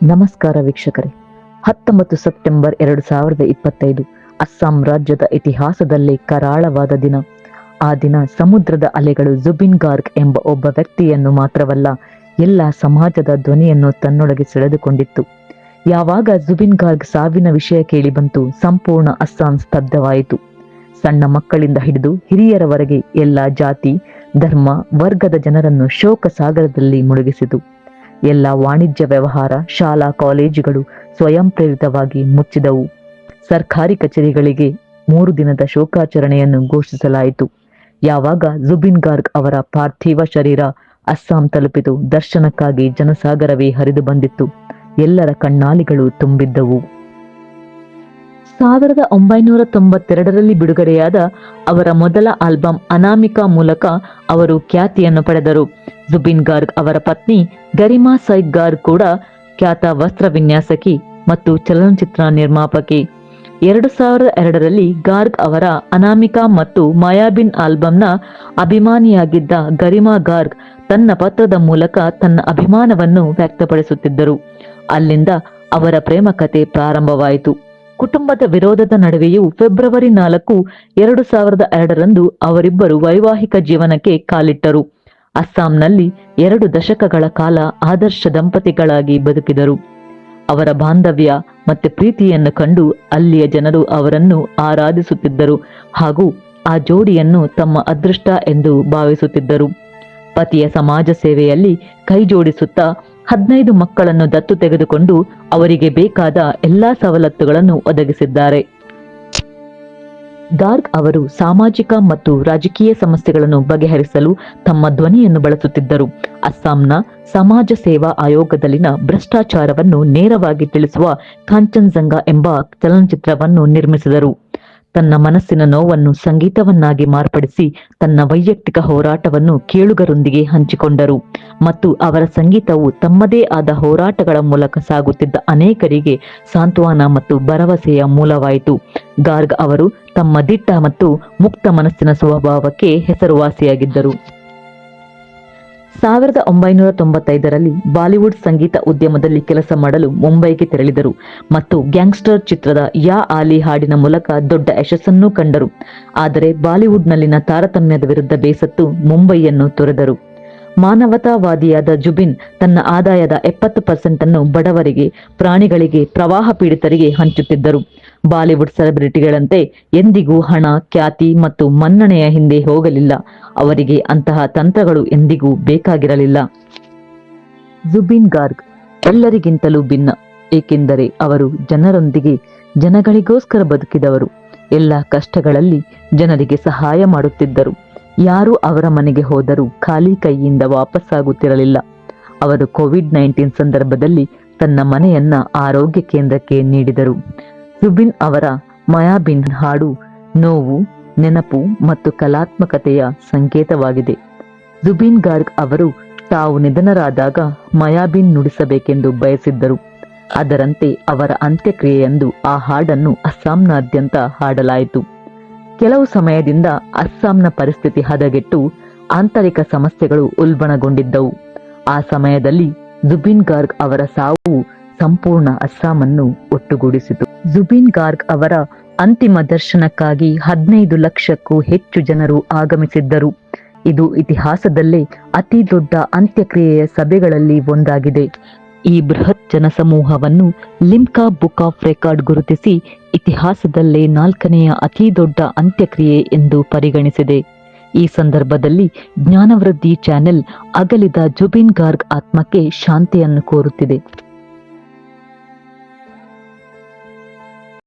ನಮಸ್ಕಾರ ವೀಕ್ಷಕರೇ. 19 ಸೆಪ್ಟೆಂಬರ್ 2025 ಅಸ್ಸಾಂ ರಾಜ್ಯದ ಇತಿಹಾಸದಲ್ಲೇ ಕರಾಳವಾದ ದಿನ. ಆ ದಿನ ಸಮುದ್ರದ ಅಲೆಗಳು ಜುಬಿನ್ ಗಾರ್ಗ್ ಎಂಬ ಒಬ್ಬ ವ್ಯಕ್ತಿಯನ್ನು ಮಾತ್ರವಲ್ಲ, ಎಲ್ಲ ಸಮಾಜದ ಧ್ವನಿಯನ್ನು ತನ್ನೊಳಗೆ ಸೆಳೆದುಕೊಂಡಿತ್ತು. ಯಾವಾಗ ಜುಬಿನ್ ಗಾರ್ಗ್ ಸಾವಿನ ವಿಷಯ ಕೇಳಿ ಬಂತು, ಸಂಪೂರ್ಣ ಅಸ್ಸಾಂ ಸ್ತಬ್ಧವಾಯಿತು. ಸಣ್ಣ ಮಕ್ಕಳಿಂದ ಹಿಡಿದು ಹಿರಿಯರವರೆಗೆ ಎಲ್ಲ ಜಾತಿ, ಧರ್ಮ, ವರ್ಗದ ಜನರನ್ನು ಶೋಕ ಸಾಗರದಲ್ಲಿ ಮುಳುಗಿಸಿತು. ಎಲ್ಲ ವಾಣಿಜ್ಯ ವ್ಯವಹಾರ, ಶಾಲಾ ಕಾಲೇಜುಗಳು ಸ್ವಯಂ ಪ್ರೇರಿತವಾಗಿ ಮುಚ್ಚಿದವು. ಸರ್ಕಾರಿ ಕಚೇರಿಗಳಿಗೆ 3 ದಿನದ ಶೋಕಾಚರಣೆಯನ್ನು ಘೋಷಿಸಲಾಯಿತು. ಯಾವಾಗ ಜುಬಿನ್ ಗಾರ್ಗ್ ಅವರ ಪಾರ್ಥಿವ ಶರೀರ ಅಸ್ಸಾಂ ತಲುಪಿತು, ದರ್ಶನಕ್ಕಾಗಿ ಜನಸಾಗರವೇ ಹರಿದು ಬಂದಿತ್ತು. ಎಲ್ಲರ ಕಣ್ಣಾಲಿಗಳು ತುಂಬಿದ್ದವು. 1992ರಲ್ಲಿ ಬಿಡುಗಡೆಯಾದ ಅವರ ಮೊದಲ ಆಲ್ಬಂ ಅನಾಮಿಕಾ ಮೂಲಕ ಅವರು ಖ್ಯಾತಿಯನ್ನು ಪಡೆದರು. ಜುಬಿನ್ ಗಾರ್ಗ್ ಅವರ ಪತ್ನಿ ಗರಿಮಾ ಸೈಗ್ ಗಾರ್ಗ್ ಕೂಡ ಖ್ಯಾತ ವಸ್ತ್ರ ವಿನ್ಯಾಸಕಿ ಮತ್ತು ಚಲನಚಿತ್ರ ನಿರ್ಮಾಪಕಿ. 2002ರಲ್ಲಿ ಗಾರ್ಗ್ ಅವರ ಅನಾಮಿಕಾ ಮತ್ತು ಮಾಯಾಬಿನ್ ಆಲ್ಬಂನ ಅಭಿಮಾನಿಯಾಗಿದ್ದ ಗರಿಮಾ ಗಾರ್ಗ್ ತನ್ನ ಪತ್ರದ ಮೂಲಕ ತನ್ನ ಅಭಿಮಾನವನ್ನು ವ್ಯಕ್ತಪಡಿಸುತ್ತಿದ್ದರು. ಅಲ್ಲಿಂದ ಅವರ ಪ್ರೇಮ ಕಥೆ ಪ್ರಾರಂಭವಾಯಿತು. ಕುಟುಂಬದ ವಿರೋಧದ ನಡುವೆಯೂ ಫೆಬ್ರವರಿ 4, 2002ರಂದು ಅವರಿಬ್ಬರು ವೈವಾಹಿಕ ಜೀವನಕ್ಕೆ ಕಾಲಿಟ್ಟರು. ಅಸ್ಸಾಂನಲ್ಲಿ 2 ದಶಕಗಳ ಕಾಲ ಆದರ್ಶ ದಂಪತಿಗಳಾಗಿ ಬದುಕಿದರು. ಅವರ ಬಾಂಧವ್ಯ ಮತ್ತು ಪ್ರೀತಿಯನ್ನು ಕಂಡು ಅಲ್ಲಿಯ ಜನರು ಅವರನ್ನು ಆರಾಧಿಸುತ್ತಿದ್ದರು ಹಾಗೂ ಆ ಜೋಡಿಯನ್ನು ತಮ್ಮ ಅದೃಷ್ಟ ಎಂದು ಭಾವಿಸುತ್ತಿದ್ದರು. ಪತಿಯ ಸಮಾಜ ಸೇವೆಯಲ್ಲಿ ಕೈಜೋಡಿಸುತ್ತಾ 15 ಮಕ್ಕಳನ್ನು ದತ್ತು ತೆಗೆದುಕೊಂಡು ಅವರಿಗೆ ಬೇಕಾದ ಎಲ್ಲಾ ಸವಲತ್ತುಗಳನ್ನು ಒದಗಿಸಿದ್ದಾರೆ. ಗಾರ್ಗ್ ಅವರು ಸಾಮಾಜಿಕ ಮತ್ತು ರಾಜಕೀಯ ಸಮಸ್ಯೆಗಳನ್ನು ಬಗೆಹರಿಸಲು ತಮ್ಮ ಧ್ವನಿಯನ್ನು ಬಳಸುತ್ತಿದ್ದರು. ಅಸ್ಸಾಂನ ಸಮಾಜ ಸೇವಾ ಆಯೋಗದಲ್ಲಿನ ಭ್ರಷ್ಟಾಚಾರವನ್ನು ನೇರವಾಗಿ ತಿಳಿಸುವ ಕಾಂಚನಜಂಗಾ ಎಂಬ ಚಲನಚಿತ್ರವನ್ನು ನಿರ್ಮಿಸಿದರು. ತನ್ನ ಮನಸ್ಸಿನ ನೋವನ್ನು ಸಂಗೀತವನ್ನಾಗಿ ಮಾರ್ಪಡಿಸಿ ತನ್ನ ವೈಯಕ್ತಿಕ ಹೋರಾಟವನ್ನು ಕೇಳುಗರೊಂದಿಗೆ ಹಂಚಿಕೊಂಡರು ಮತ್ತು ಅವರ ಸಂಗೀತವು ತಮ್ಮದೇ ಆದ ಹೋರಾಟಗಳ ಮೂಲಕ ಸಾಗುತ್ತಿದ್ದ ಅನೇಕರಿಗೆ ಸಾಂತ್ವನ ಮತ್ತು ಭರವಸೆಯ ಮೂಲವಾಯಿತು. ಗಾರ್ಗ್ ಅವರು ತಮ್ಮ ದಿಟ್ಟ ಮತ್ತು ಮುಕ್ತ ಮನಸ್ಸಿನ ಸ್ವಭಾವಕ್ಕೆ ಹೆಸರುವಾಸಿಯಾಗಿದ್ದರು. 1995ರಲ್ಲಿ ಬಾಲಿವುಡ್ ಸಂಗೀತ ಉದ್ಯಮದಲ್ಲಿ ಕೆಲಸ ಮಾಡಲು ಮುಂಬೈಗೆ ತೆರಳಿದರು ಮತ್ತು ಗ್ಯಾಂಗ್ಸ್ಟರ್ ಚಿತ್ರದ ಯಾ ಆಲಿ ಹಾಡಿನ ಮೂಲಕ ದೊಡ್ಡ ಯಶಸ್ಸನ್ನು ಕಂಡರು. ಆದರೆ ಬಾಲಿವುಡ್ನಲ್ಲಿನ ತಾರತಮ್ಯದ ವಿರುದ್ಧ ಬೇಸತ್ತು ಮುಂಬೈಯನ್ನು ತೊರೆದರು. ಮಾನವತಾವಾದಿಯಾದ ಜುಬಿನ್ ತನ್ನ ಆದಾಯದ 70% ಅನ್ನು ಬಡವರಿಗೆ, ಪ್ರಾಣಿಗಳಿಗೆ, ಪ್ರವಾಹ ಪೀಡಿತರಿಗೆ ಹಂಚುತ್ತಿದ್ದರು. ಬಾಲಿವುಡ್ ಸೆಲೆಬ್ರಿಟಿಗಳಂತೆ ಎಂದಿಗೂ ಹಣ, ಖ್ಯಾತಿ ಮತ್ತು ಮನ್ನಣೆಯ ಹಿಂದೆ ಹೋಗಲಿಲ್ಲ. ಅವರಿಗೆ ಅಂತಹ ತಂತ್ರಗಳು ಎಂದಿಗೂ ಬೇಕಾಗಿರಲಿಲ್ಲ. ಜುಬಿನ್ ಗಾರ್ಗ್ ಎಲ್ಲರಿಗಿಂತಲೂ ಭಿನ್ನ, ಏಕೆಂದರೆ ಅವರು ಜನರೊಂದಿಗೆ, ಜನಗಳಿಗೋಸ್ಕರ ಬದುಕಿದವರು. ಎಲ್ಲ ಕಷ್ಟಗಳಲ್ಲಿ ಜನರಿಗೆ ಸಹಾಯ ಮಾಡುತ್ತಿದ್ದರು. ಯಾರು ಅವರ ಮನೆಗೆ ಹೋದರೂ ಖಾಲಿ ಕೈಯಿಂದ ವಾಪಸ್ಸಾಗುತ್ತಿರಲಿಲ್ಲ. ಅವರು ಕೋವಿಡ್-19 ಸಂದರ್ಭದಲ್ಲಿ ತನ್ನ ಮನೆಯನ್ನ ಆರೋಗ್ಯ ಕೇಂದ್ರಕ್ಕೆ ನೀಡಿದರು. ಜುಬಿನ್ ಅವರ ಮಾಯಾಬಿನ್ ಹಾಡು ನೋವು, ನೆನಪು ಮತ್ತು ಕಲಾತ್ಮಕತೆಯ ಸಂಕೇತವಾಗಿದೆ. ಜುಬಿನ್ ಗಾರ್ಗ್ ಅವರು ತಾವು ನಿಧನರಾದಾಗ ಮಾಯಾಬಿನ್ ನುಡಿಸಬೇಕೆಂದು ಬಯಸಿದ್ದರು. ಅದರಂತೆ ಅವರ ಅಂತ್ಯಕ್ರಿಯೆಯಂದು ಆ ಹಾಡನ್ನು ಅಸ್ಸಾಂನಾದ್ಯಂತ ಹಾಡಲಾಯಿತು. ಕೆಲವು ಸಮಯದಿಂದ ಅಸ್ಸಾಂನ ಪರಿಸ್ಥಿತಿ ಹದಗೆಟ್ಟು ಆಂತರಿಕ ಸಮಸ್ಯೆಗಳು ಉಲ್ಬಣಗೊಂಡಿದ್ದವು. ಆ ಸಮಯದಲ್ಲಿ ಜುಬಿನ್ ಗಾರ್ಗ್ ಅವರ ಸಾವು ಸಂಪೂರ್ಣ ಅಸ್ಸಾಮನ್ನು ಒಟ್ಟುಗೂಡಿಸಿತು. ಜುಬಿನ್ ಗಾರ್ಗ್ ಅವರ ಅಂತಿಮ ದರ್ಶನಕ್ಕಾಗಿ 15 ಲಕ್ಷಕ್ಕೂ ಹೆಚ್ಚು ಜನರು ಆಗಮಿಸಿದ್ದರು. ಇದು ಇತಿಹಾಸದಲ್ಲೇ ಅತಿ ದೊಡ್ಡ ಅಂತ್ಯಕ್ರಿಯೆಯ ಸಭೆಗಳಲ್ಲಿ ಒಂದಾಗಿದೆ. ಈ ಬೃಹತ್ ಜನಸಮೂಹವನ್ನು ಲಿಮ್ಕಾ ಬುಕ್ ಆಫ್ ರೆಕಾರ್ಡ್ ಗುರುತಿಸಿ ಇತಿಹಾಸದಲ್ಲೇ 4ನೆಯ ಅತಿ ದೊಡ್ಡ ಅಂತ್ಯಕ್ರಿಯೆ ಎಂದು ಪರಿಗಣಿಸಿದೆ. ಈ ಸಂದರ್ಭದಲ್ಲಿ ಜ್ಞಾನವೃದ್ಧಿ ಚಾನೆಲ್ ಅಗಲಿದ ಜುಬಿನ್ ಗಾರ್ಗ್ ಆತ್ಮಕ್ಕೆ ಶಾಂತಿಯನ್ನು ಕೋರುತ್ತಿದೆ.